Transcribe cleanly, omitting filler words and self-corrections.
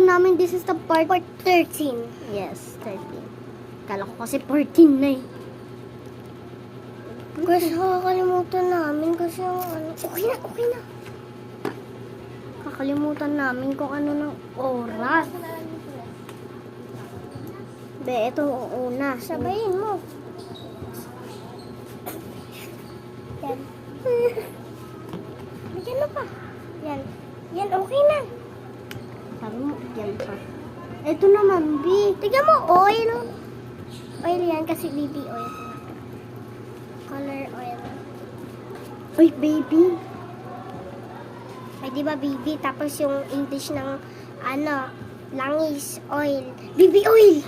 namin this is the part 13. Yes, 13. Kala ko kasi 14 na eh. Kasi kakalimutan namin kasi yung ano. Okay na. Kakalimutan namin kung ano ng oras. Be, ito ang una. Sabayin mo. Yan. Bigyan mo pa. Yan. Yan, okay na. Sabi mo, yan pa. Ito naman, B. Tignan mo, oil. Oil yan kasi baby oil. Color oil. Uy, baby. Ay, di ba baby? Tapos yung English ng, ano, langis oil. Baby oil!